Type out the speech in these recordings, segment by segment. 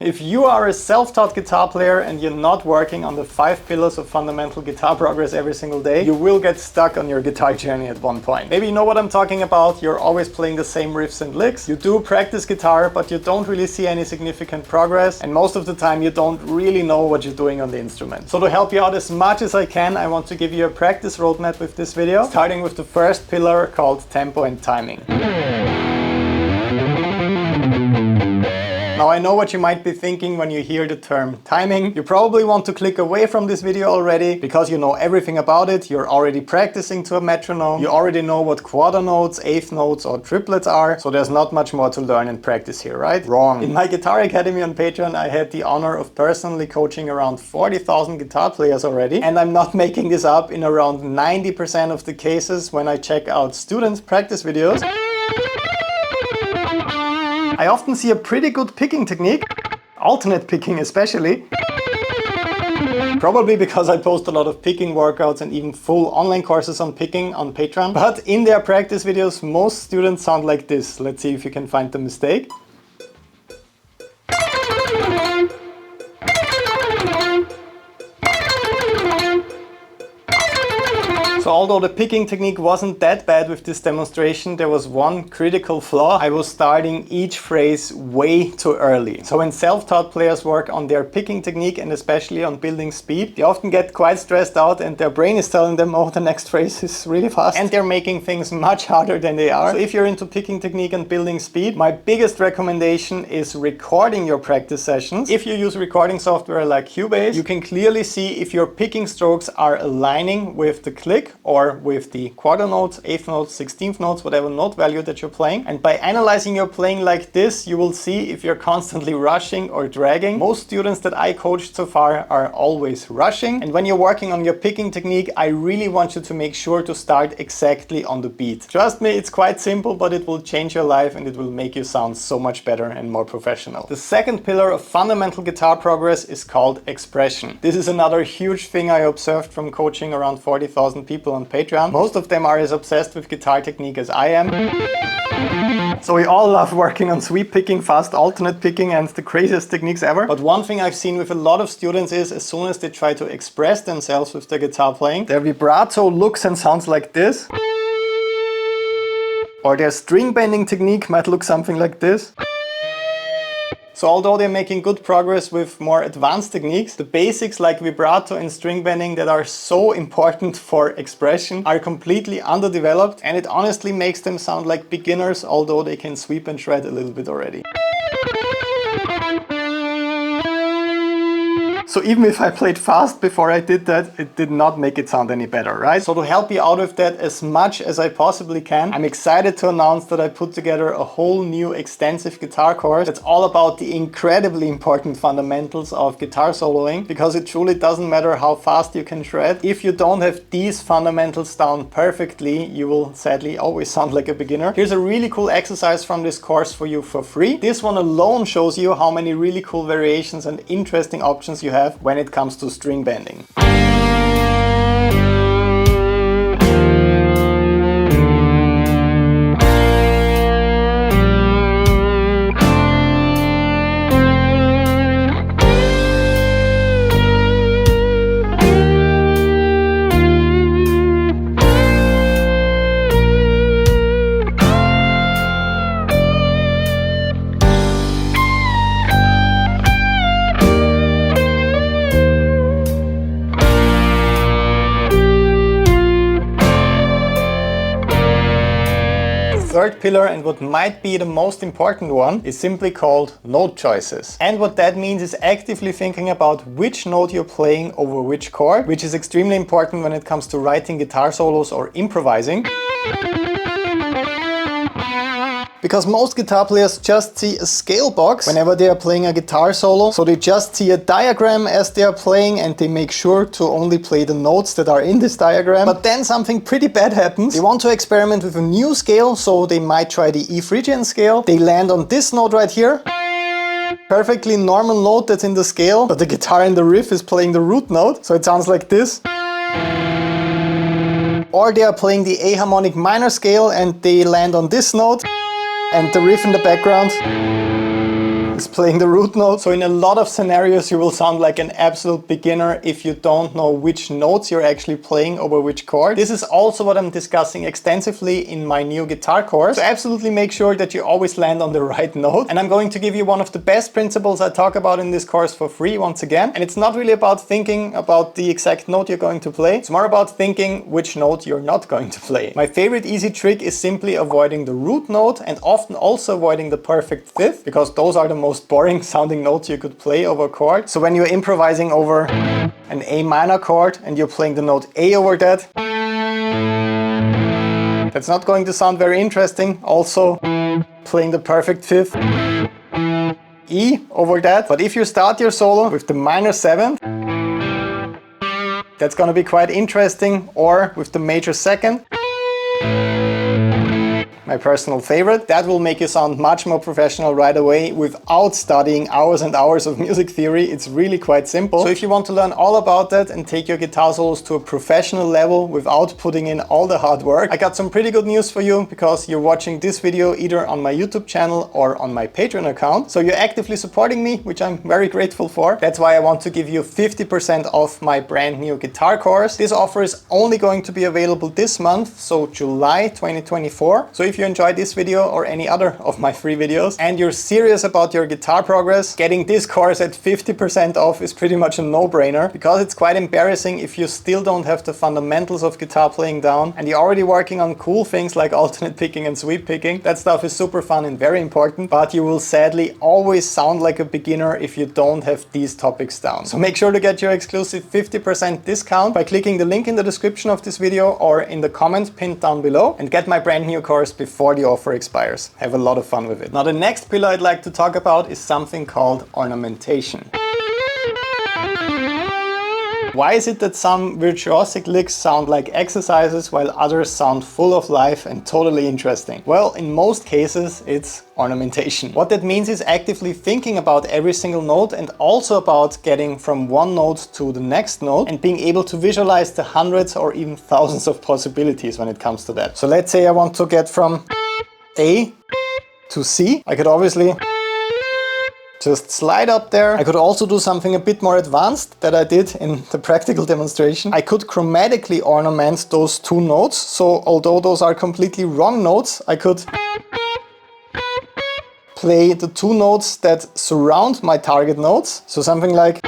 If you are a self-taught guitar player and you're not working on the 5 pillars of fundamental guitar progress every single day, you will get stuck on your guitar journey at one point. Maybe you know what I'm talking about. You're always playing the same riffs and licks. You do practice guitar, but you don't really see any significant progress. And most of the time you don't really know what you're doing on the instrument. So to help you out as much as I can, I want to give you a practice roadmap with this video, starting with the first pillar called tempo and timing. Now I know what you might be thinking when you hear the term timing. You probably want to click away from this video already because you know everything about it. You're already practicing to a metronome. You already know what quarter notes, eighth notes or triplets are. So there's not much more to learn and practice here, right? Wrong. In my Guitar Academy on Patreon, I had the honor of personally coaching around 40,000 guitar players already. And I'm not making this up. In around 90% of the cases when I check out students' practice videos, I often see a pretty good picking technique, alternate picking especially. Probably because I post a lot of picking workouts and even full online courses on picking on Patreon. But in their practice videos, most students sound like this. Let's see if you can find the mistake. So although the picking technique wasn't that bad with this demonstration, there was one critical flaw. I was starting each phrase way too early. So when self-taught players work on their picking technique and especially on building speed, they often get quite stressed out and their brain is telling them, oh, the next phrase is really fast. And they're making things much harder than they are. So if you're into picking technique and building speed, my biggest recommendation is recording your practice sessions. If you use recording software like Cubase, you can clearly see if your picking strokes are aligning with the click or with the quarter notes, eighth notes, 16th notes, whatever note value that you're playing. And by analyzing your playing like this, you will see if you're constantly rushing or dragging. Most students that I coached so far are always rushing. And when you're working on your picking technique, I really want you to make sure to start exactly on the beat. Trust me, it's quite simple, but it will change your life and it will make you sound so much better and more professional. The second pillar of fundamental guitar progress is called expression. This is another huge thing I observed from coaching around 40,000 people on Patreon. Most of them are as obsessed with guitar technique as I am. So we all love working on sweep picking, fast alternate picking and the craziest techniques ever. But one thing I've seen with a lot of students is as soon as they try to express themselves with their guitar playing, their vibrato looks and sounds like this. Or their string bending technique might look something like this. So although they're making good progress with more advanced techniques, the basics like vibrato and string bending that are so important for expression are completely underdeveloped, and it honestly makes them sound like beginners, although they can sweep and shred a little bit already. So even if I played fast before I did that, it did not make it sound any better, right? So to help you out with that as much as I possibly can, I'm excited to announce that I put together a whole new extensive guitar course that's all about the incredibly important fundamentals of guitar soloing, because it truly doesn't matter how fast you can shred. If you don't have these fundamentals down perfectly, you will sadly always sound like a beginner. Here's a really cool exercise from this course for you for free. This one alone shows you how many really cool variations and interesting options you have when it comes to string bending. Third pillar, and what might be the most important one, is simply called note choices. And what that means is actively thinking about which note you're playing over which chord, which is extremely important when it comes to writing guitar solos or improvising. Because most guitar players just see a scale box whenever they are playing a guitar solo. So they just see a diagram as they are playing and they make sure to only play the notes that are in this diagram. But then something pretty bad happens. They want to experiment with a new scale, so they might try the E Phrygian scale. They land on this note right here. Perfectly normal note that's in the scale, but the guitar in the riff is playing the root note, so it sounds like this. Or they are playing the A harmonic minor scale and they land on this note. And the riff in the background chords, playing the root note. So in a lot of scenarios you will sound like an absolute beginner if you don't know which notes you're actually playing over which chord. This is also what I'm discussing extensively in my new guitar course. So absolutely make sure that you always land on the right note. And I'm going to give you one of the best principles I talk about in this course for free once again. And it's not really about thinking about the exact note you're going to play. It's more about thinking which note you're not going to play. My favorite easy trick is simply avoiding the root note and often also avoiding the perfect fifth, because those are the most boring sounding notes you could play over a chord. So when you're improvising over an A minor chord and you're playing the note A over that, that's not going to sound very interesting. Also playing the perfect fifth, E over that. But if you start your solo with the minor seventh, that's gonna be quite interesting, or with the major second, my personal favorite. That will make you sound much more professional right away without studying hours and hours of music theory. It's really quite simple. So if you want to learn all about that and take your guitar solos to a professional level without putting in all the hard work, I got some pretty good news for you, because you're watching this video either on my YouTube channel or on my Patreon account. So you're actively supporting me, which I'm very grateful for. That's why I want to give you 50% off my brand new guitar course. This offer is only going to be available this month, so July 2024. So if you enjoyed this video or any other of my free videos and you're serious about your guitar progress, getting this course at 50% off is pretty much a no-brainer, because it's quite embarrassing if you still don't have the fundamentals of guitar playing down and you're already working on cool things like alternate picking and sweep picking. That stuff is super fun and very important, but you will sadly always sound like a beginner if you don't have these topics down. So make sure to get your exclusive 50% discount by clicking the link in the description of this video or in the comment pinned down below, and get my brand new course before the offer expires. Have a lot of fun with it. Now the next pillar I'd like to talk about is something called ornamentation. Why is it that some virtuosic licks sound like exercises while others sound full of life and totally interesting? Well, in most cases it's ornamentation. What that means is actively thinking about every single note and also about getting from one note to the next note and being able to visualize the hundreds or even thousands of possibilities when it comes to that. So let's say I want to get from A to C. I could obviously just slide up there. I could also do something a bit more advanced that I did in the practical demonstration. I could chromatically ornament those two notes. So although those are completely wrong notes, I could play the two notes that surround my target notes. So something like,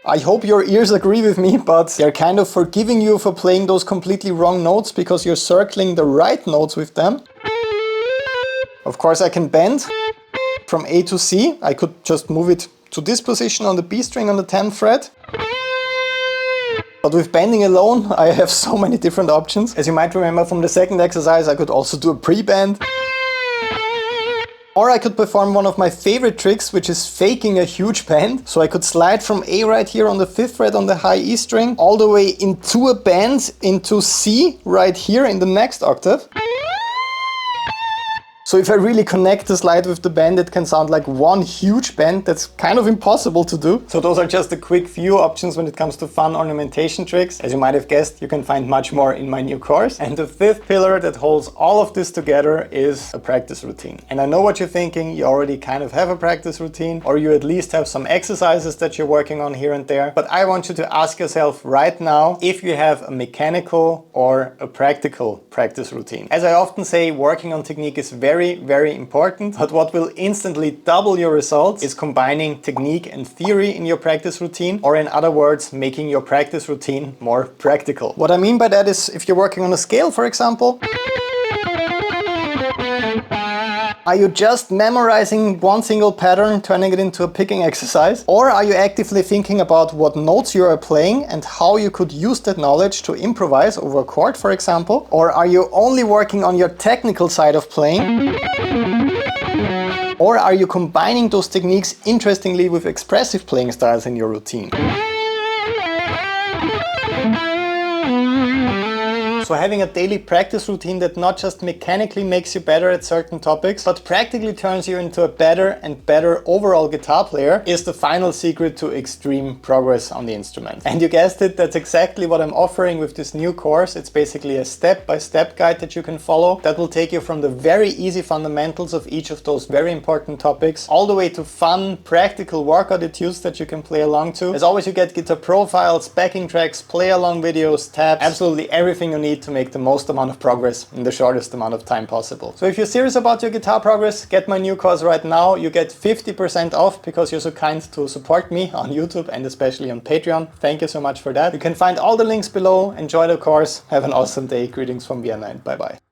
I hope your ears agree with me, but they're kind of forgiving you for playing those completely wrong notes because you're circling the right notes with them. Of course I can bend from A to C. I could just move it to this position on the B string on the 10th fret. But with bending alone, I have so many different options. As you might remember from the second exercise, I could also do a pre-bend. Or I could perform one of my favorite tricks, which is faking a huge bend. So I could slide from A right here on the 5th fret on the high E string, all the way into a bend into C right here in the next octave. So if I really connect the slide with the bend, it can sound like one huge bend. That's kind of impossible to do. So those are just a quick few options when it comes to fun ornamentation tricks. As you might have guessed, you can find much more in my new course. And the fifth pillar that holds all of this together is a practice routine. And I know what you're thinking. You already kind of have a practice routine, or you at least have some exercises that you're working on here and there. But I want you to ask yourself right now if you have a mechanical or a practical practice routine. As I often say, working on technique is very important, but what will instantly double your results is combining technique and theory in your practice routine, or in other words, making your practice routine more practical. What I mean by that is, if you're working on a scale, for example, are you just memorizing one single pattern, turning it into a picking exercise? Or are you actively thinking about what notes you are playing and how you could use that knowledge to improvise over a chord, for example? Or are you only working on your technical side of playing? Or are you combining those techniques interestingly with expressive playing styles in your routine? So having a daily practice routine that not just mechanically makes you better at certain topics, but practically turns you into a better and better overall guitar player is the final secret to extreme progress on the instrument. And you guessed it, that's exactly what I'm offering with this new course. It's basically a step-by-step guide that you can follow that will take you from the very easy fundamentals of each of those very important topics all the way to fun, practical workout etudes that you can play along to. As always, you get guitar profiles, backing tracks, play along videos, tabs, absolutely everything you need to make the most amount of progress in the shortest amount of time possible. So if you're serious about your guitar progress, get my new course right now. You get 50% off because you're so kind to support me on YouTube and especially on Patreon. Thank you so much for that. You can find all the links below. Enjoy the course. Have an awesome day. Greetings from Vienna and bye bye.